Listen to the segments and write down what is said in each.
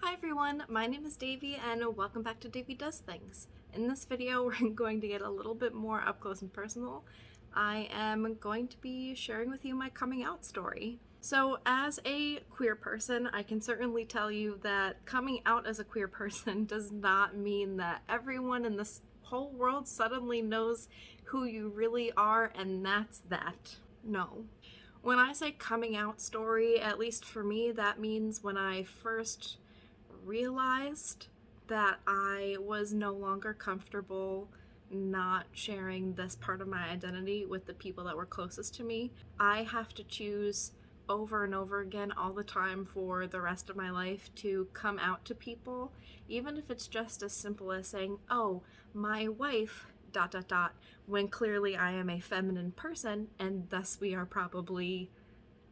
Hi everyone, my name is Davy and welcome back to Davy Does Things. In this video we're going to get a little bit more up close and personal. I am going to be sharing with you my coming out story. So as a queer person, I can certainly tell you that coming out as a queer person does not mean that everyone in this whole world suddenly knows who you really are and that's that. No. When I say coming out story, at least for me, that means when I first realized that I was no longer comfortable not sharing this part of my identity with the people that were closest to me. I have to choose over and over again all the time for the rest of my life to come out to people, even if it's just as simple as saying, oh, my wife ... when clearly I am a feminine person and thus we are probably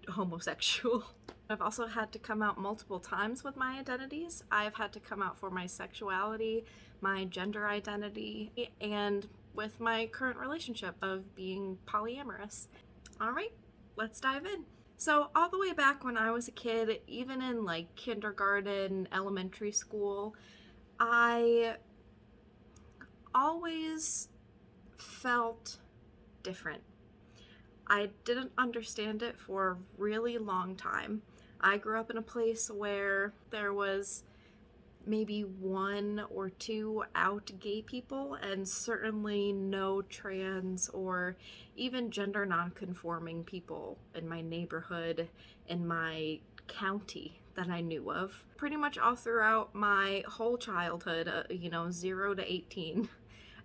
homosexual. I've also had to come out multiple times with my identities. I've had to come out for my sexuality, my gender identity, and with my current relationship of being polyamorous. All right, let's dive in. So all the way back when I was a kid, even in like kindergarten, elementary school, I always felt different. I didn't understand it for a really long time. I grew up in a place where there was maybe one or two out gay people and certainly no trans or even gender non-conforming people in my neighborhood, in my county that I knew of. Pretty much all throughout my whole childhood, 0 to 18,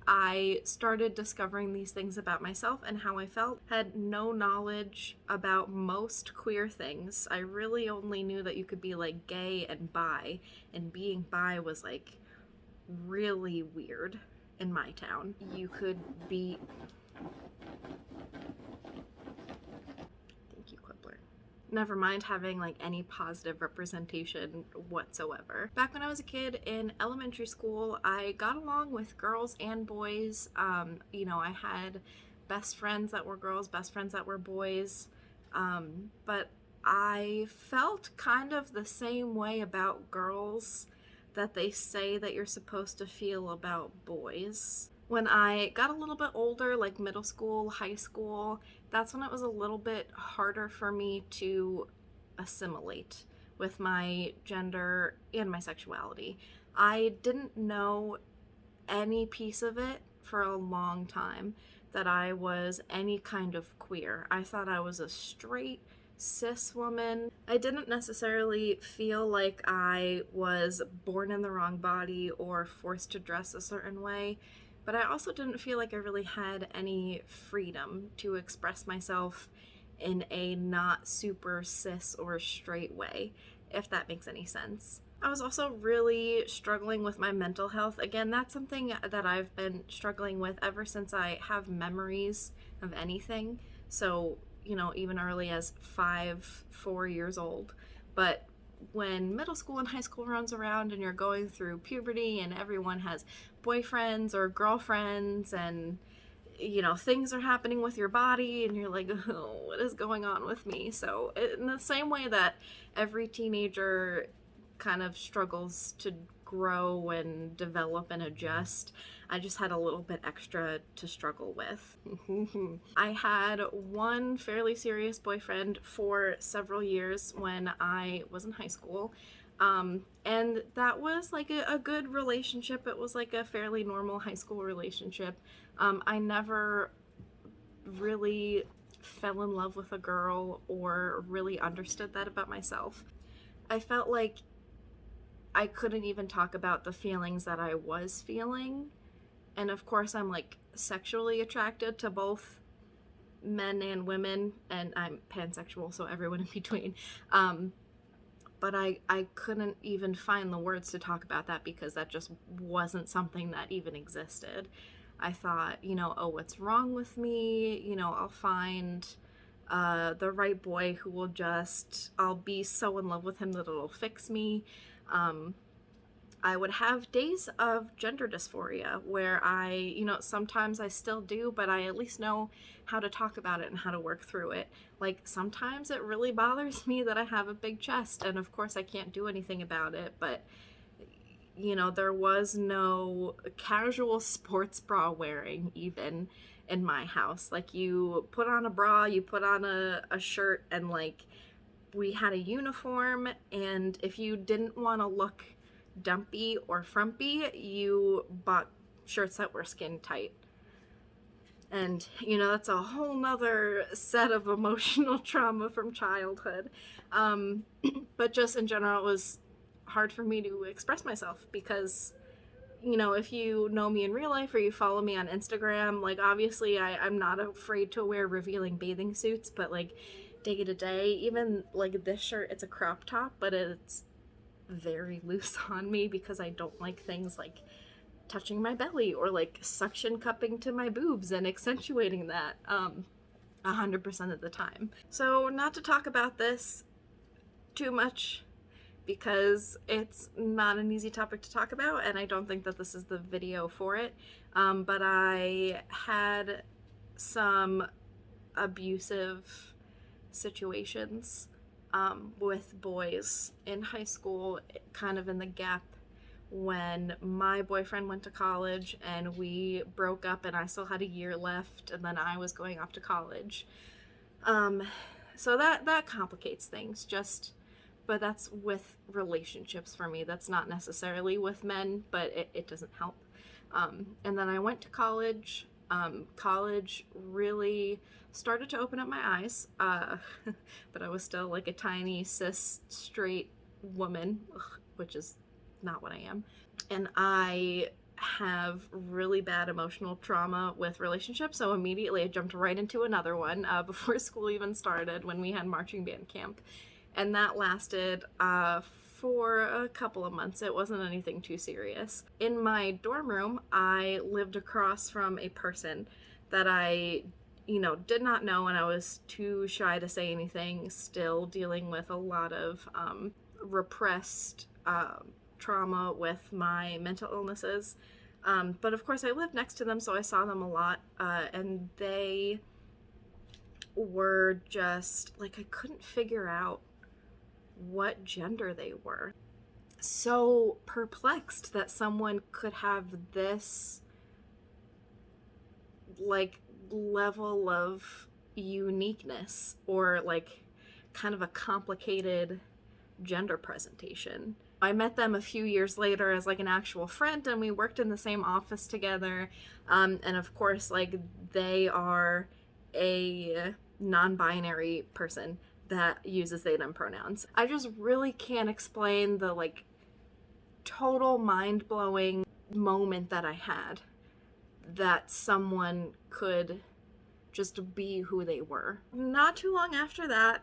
I started discovering these things about myself and how I felt. Had no knowledge about most queer things. I really only knew that you could be like gay and bi, and being bi was like really weird in my town. You could be... Thank you, Quibbler. Never mind having like any positive representation whatsoever. Back when I was a kid in elementary school, I got along with girls and boys. I had best friends that were girls, best friends that were boys, but I felt kind of the same way about girls that they say that you're supposed to feel about boys. When I got a little bit older, like middle school, high school, that's when it was a little bit harder for me to assimilate with my gender and my sexuality. I didn't know any piece of it for a long time that I was any kind of queer. I thought I was a straight cis woman. I didn't necessarily feel like I was born in the wrong body or forced to dress a certain way, but I also didn't feel like I really had any freedom to express myself in a not super cis or straight way, if that makes any sense. I was also really struggling with my mental health. Again, that's something that I've been struggling with ever since I have memories of anything. So, even early as 4 years old. But when middle school and high school runs around and you're going through puberty and everyone has boyfriends or girlfriends and things are happening with your body and you're like, oh, what is going on with me? So in the same way that every teenager kind of struggles to grow and develop and adjust, I just had a little bit extra to struggle with. I had one fairly serious boyfriend for several years when I was in high school. And that was like a good relationship. It was like a fairly normal high school relationship. I never really fell in love with a girl or really understood that about myself. I felt like I couldn't even talk about the feelings that I was feeling. And of course, I'm like sexually attracted to both men and women, and I'm pansexual, so everyone in between. But I couldn't even find the words to talk about that because that just wasn't something that even existed. I thought, oh, what's wrong with me? I'll find the right boy who will I'll be so in love with him that it'll fix me. I would have days of gender dysphoria where sometimes I still do, but I at least know how to talk about it and how to work through it. Like, sometimes it really bothers me that I have a big chest, and of course I can't do anything about it, but there was no casual sports bra wearing even in my house. Like, you put on a bra, you put on a shirt, and like, we had a uniform, and if you didn't want to look dumpy or frumpy, you bought shirts that were skin tight. And that's a whole nother set of emotional trauma from childhood. But just in general, it was hard for me to express myself because if you know me in real life or you follow me on Instagram, like, obviously I'm not afraid to wear revealing bathing suits, but like, day to day, even like this shirt, it's a crop top, but it's very loose on me because I don't like things like touching my belly or like suction cupping to my boobs and accentuating that 100% of the time. So, not to talk about this too much because it's not an easy topic to talk about, and I don't think that this is the video for it, but I had some abusive situations with boys in high school, kind of in the gap when my boyfriend went to college and we broke up and I still had a year left, and then I was going off to college. So that complicates things, but that's with relationships for me. That's not necessarily with men, but it doesn't help. And then I went to college. College really started to open up my eyes, but I was still like a tiny cis straight woman, which is not what I am. And I have really bad emotional trauma with relationships, so immediately I jumped right into another one before school even started, when we had marching band camp, and that lasted for a couple of months. It wasn't anything too serious. In my dorm room, I lived across from a person that I did not know, and I was too shy to say anything, still dealing with a lot of repressed trauma with my mental illnesses. But of course I lived next to them, so I saw them a lot, and they were just like, I couldn't figure out what gender they were. So perplexed that someone could have this like level of uniqueness or like kind of a complicated gender presentation. I met them a few years later as like an actual friend, and we worked in the same office together. And of course, like, they are a non-binary person that uses they them pronouns. I just really can't explain the like total mind-blowing moment that I had that someone could just be who they were. Not too long after that,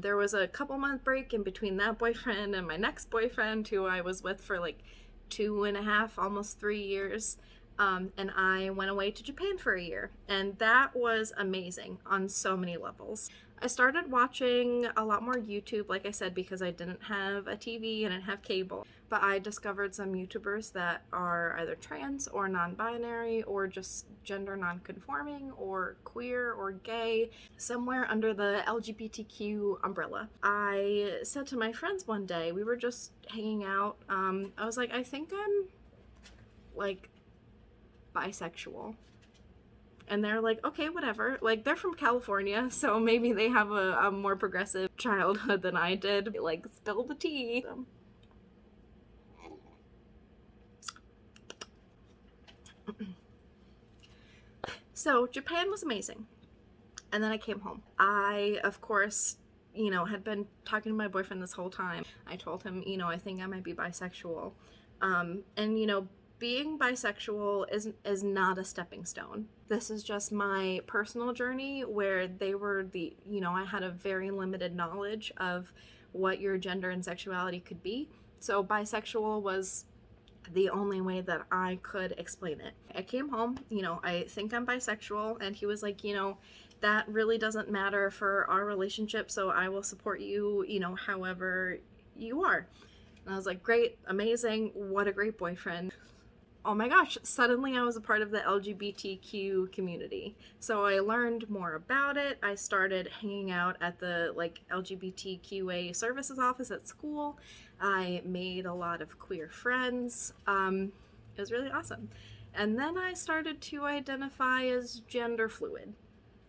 there was a couple month break in between that boyfriend and my next boyfriend, who I was with for like 2.5, almost 3 years. And I went away to Japan for a year, and that was amazing on so many levels. I started watching a lot more YouTube, like I said, because I didn't have a TV and I didn't have cable. But I discovered some YouTubers that are either trans or non-binary or just gender non-conforming or queer or gay, somewhere under the LGBTQ umbrella. I said to my friends one day, we were just hanging out, I was like, I think I'm like bisexual. And they're like, okay, whatever. Like, they're from California, so maybe they have a more progressive childhood than I did. Like, spill the tea. So Japan was amazing. And then I came home. I, of course, had been talking to my boyfriend this whole time. I told him, I think I might be bisexual. And, being bisexual is not a stepping stone. This is just my personal journey where they were I had a very limited knowledge of what your gender and sexuality could be. So bisexual was the only way that I could explain it. I came home, I think I'm bisexual, and he was like, that really doesn't matter for our relationship, so I will support you, however you are. And I was like, great, amazing, what a great boyfriend. Oh my gosh, suddenly I was a part of the LGBTQ community. So I learned more about it. I started hanging out at the like LGBTQA services office at school. I made a lot of queer friends. It was really awesome. And then I started to identify as gender fluid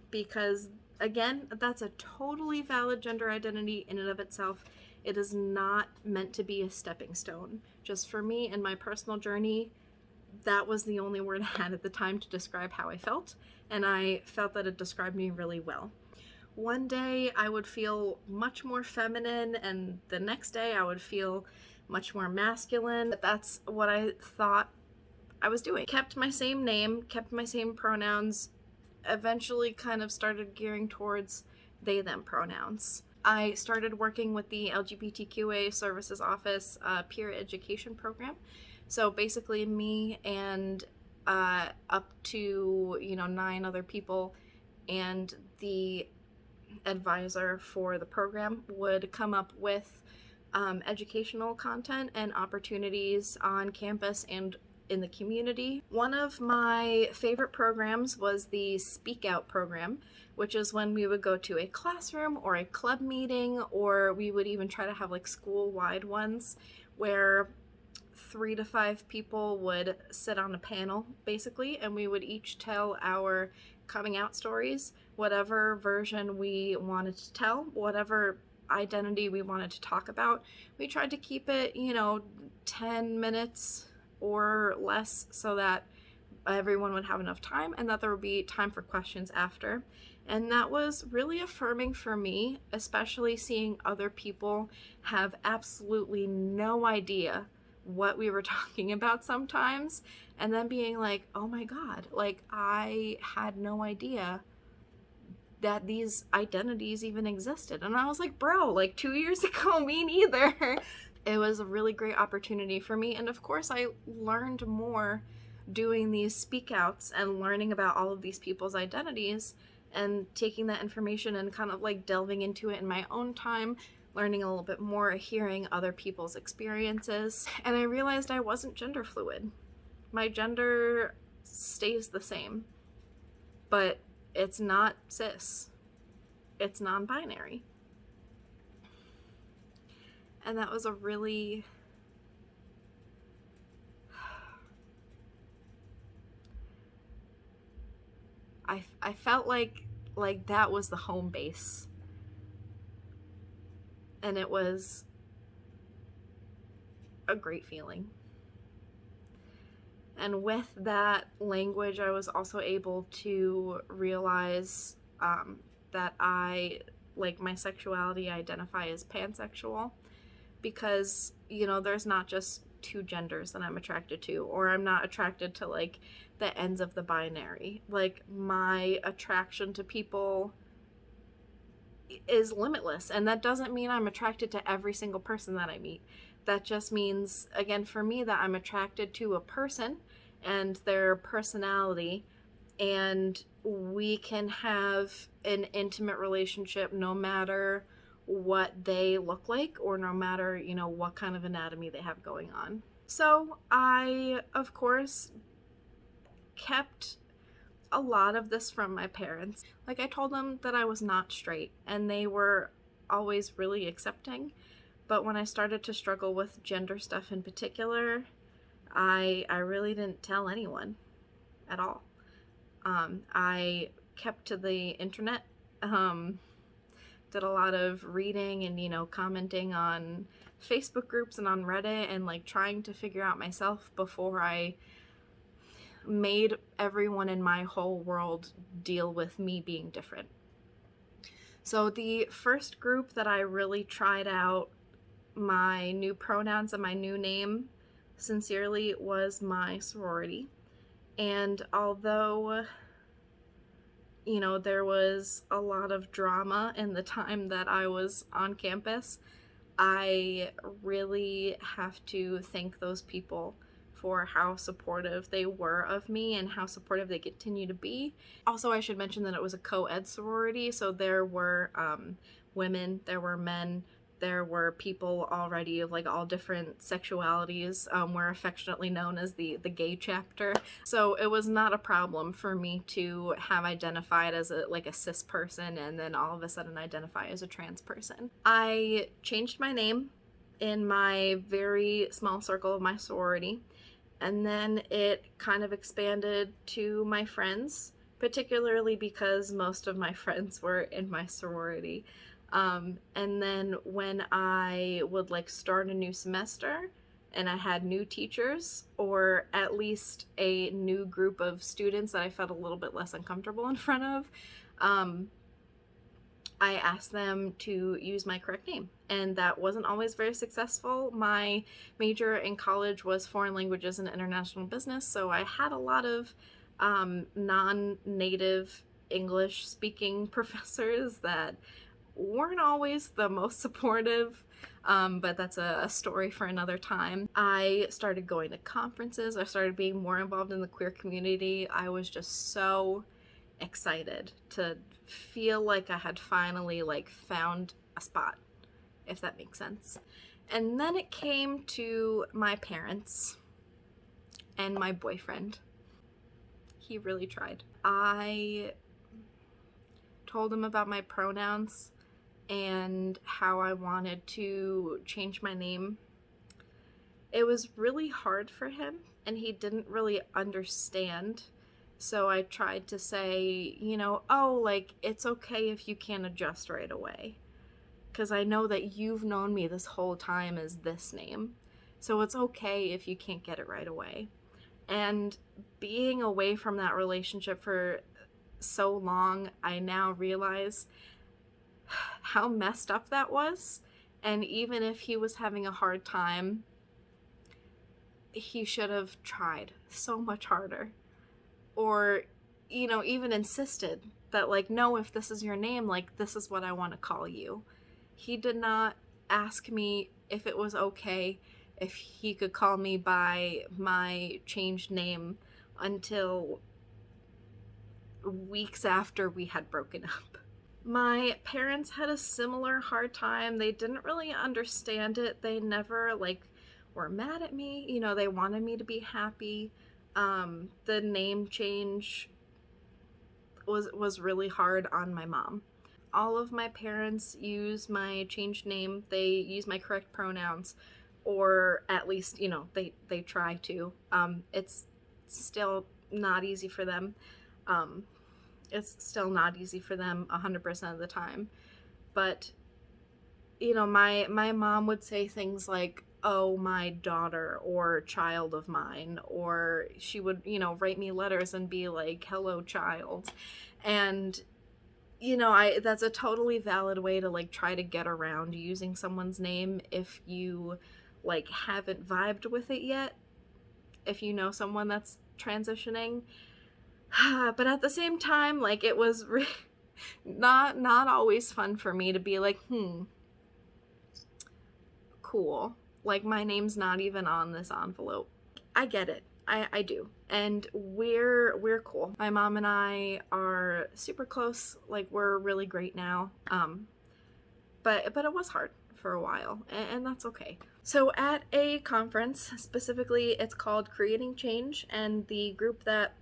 because, again, that's a totally valid gender identity in and of itself. It is not meant to be a stepping stone. Just for me and my personal journey, that was the only word I had at the time to describe how I felt, and I felt that it described me really well. One day I would feel much more feminine, and the next day I would feel much more masculine. That's what I thought I was doing. Kept my same name, kept my same pronouns, eventually kind of started gearing towards they, them pronouns. I started working with the LGBTQA Services Office peer education program. So basically me and up to 9 other people and the advisor for the program would come up with educational content and opportunities on campus and in the community. One of my favorite programs was the Speak Out program, which is when we would go to a classroom or a club meeting, or we would even try to have like school-wide ones where 3 to 5 people would sit on a panel basically, and we would each tell our coming out stories, whatever version we wanted to tell, whatever identity we wanted to talk about. We tried to keep it 10 minutes or less so that everyone would have enough time and that there would be time for questions after. And that was really affirming for me, especially seeing other people have absolutely no idea what we were talking about sometimes, and then being like, oh my god, like I had no idea that these identities even existed. And I was like, bro, like 2 years ago, me neither. It was a really great opportunity for me, and of course I learned more doing these speak outs and learning about all of these people's identities and taking that information and kind of like delving into it in my own time, learning a little bit more, hearing other people's experiences, and I realized I wasn't gender fluid. My gender stays the same, but it's not cis. It's non-binary. And that was a really I felt like that was the home base. And it was a great feeling. And with that language, I was also able to realize that I, like my sexuality, identify as pansexual, because, there's not just 2 genders that I'm attracted to, or I'm not attracted to like the ends of the binary. Like my attraction to people is limitless, and that doesn't mean I'm attracted to every single person that I meet. That just means, again, for me, that I'm attracted to a person and their personality, and we can have an intimate relationship no matter what they look like, or no matter, what kind of anatomy they have going on. So I, of course, kept a lot of this from my parents. Like, I told them that I was not straight, and they were always really accepting. But when I started to struggle with gender stuff in particular, I really didn't tell anyone at all. I kept to the internet, did a lot of reading and, commenting on Facebook groups and on Reddit, and like trying to figure out myself before I made everyone in my whole world deal with me being different. So the first group that I really tried out my new pronouns and my new name sincerely was my sorority. And although, there was a lot of drama in the time that I was on campus, I really have to thank those people for how supportive they were of me and how supportive they continue to be. Also, I should mention that it was a co-ed sorority, so there were women, there were men, there were people already of like all different sexualities. We're affectionately known as the gay chapter. So it was not a problem for me to have identified as a cis person and then all of a sudden identify as a trans person. I changed my name in my very small circle of my sorority, and then it kind of expanded to my friends, particularly because most of my friends were in my sorority. And then when I would like start a new semester and I had new teachers, or at least a new group of students that I felt a little bit less uncomfortable in front of, I asked them to use my correct name, and that wasn't always very successful. My major in college was foreign languages and international business, so I had a lot of non-native English speaking professors that weren't always the most supportive, but that's a story for another time. I started going to conferences. I started being more involved in the queer community. I was just so excited to feel like I had finally like found a spot, if that makes sense. And then it came to my parents and my boyfriend. He really tried. I told him about my pronouns and how I wanted to change my name. It was really hard for him and he didn't really understand. So I tried to say, you know, oh, like, it's okay if you can't adjust right away. Because I know that you've known me this whole time as this name. So it's okay if you can't get it right away. And being away from that relationship for so long, I now realize how messed up that was. And even if he was having a hard time, he should have tried so much harder. Or, you know, even insisted that, like, no, if this is your name, like, this is what I want to call you. He did not ask me if it was okay if he could call me by my changed name until weeks after we had broken up. My parents had a similar hard time. They didn't really understand it. They never, like, were mad at me. You know, they wanted me to be happy. The name change was really hard on my mom. All of my parents use my changed name. They use my correct pronouns, or at least, you know, they try to. It's still not easy for them. It's still not easy for them 100% of the time. But, you know, my mom would say things like, oh, my daughter, or child of mine, or she would, you know, write me letters and be like, hello, child. And, you know, that's a totally valid way to like try to get around using someone's name if you like haven't vibed with it yet, if you know someone that's transitioning. But at the same time, like, it was not always fun for me to be like, cool, like, my name's not even on this envelope. I get it. I do. And we're cool. My mom and I are super close. Like, we're really great now. But it was hard for a while, and that's okay. So at a conference, specifically, it's called Creating Change, and the group that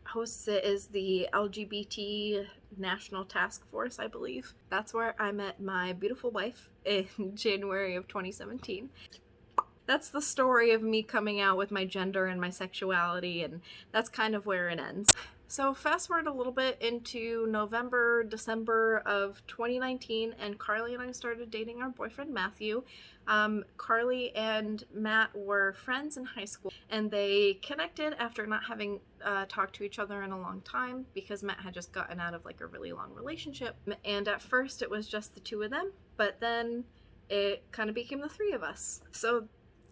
hosts it is the LGBT National Task Force, I believe. That's where I met my beautiful wife in January of 2017. That's the story of me coming out with my gender and my sexuality, and that's kind of where it ends. So fast forward a little bit into November, December of 2019, and Carly and I started dating our boyfriend, Matthew. Carly and Matt were friends in high school, and they connected after not having talked to each other in a long time because Matt had just gotten out of like a really long relationship. And at first it was just the two of them, but then it kind of became the three of us. So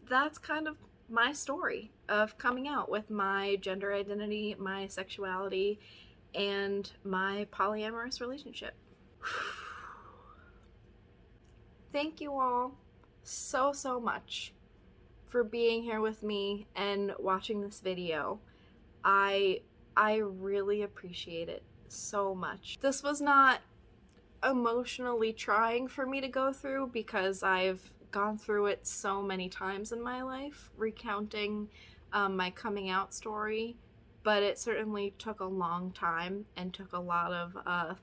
that's kind of my story of coming out with my gender identity, my sexuality, and my polyamorous relationship. Thank you all so much for being here with me and watching this video. I really appreciate it so much. This was not emotionally trying for me to go through because I've gone through it so many times in my life, recounting my coming out story. But it certainly took a long time and took a lot of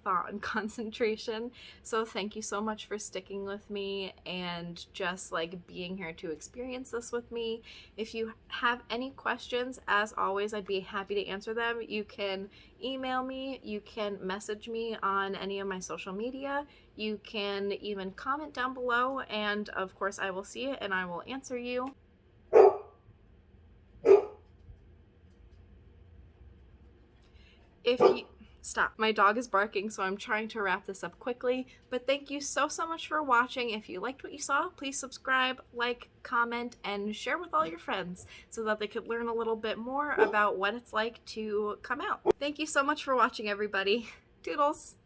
thought and concentration. So thank you so much for sticking with me and just like being here to experience this with me. If you have any questions, as always, I'd be happy to answer them. You can email me, you can message me on any of my social media, you can even comment down below, and of course I will see it and I will answer you. If you stop, my dog is barking, so I'm trying to wrap this up quickly. But thank you so much for watching. If you liked what you saw, please subscribe, like, comment, and share with all your friends so that they could learn a little bit more about what it's like to come out. Thank you so much for watching, everybody. Toodles.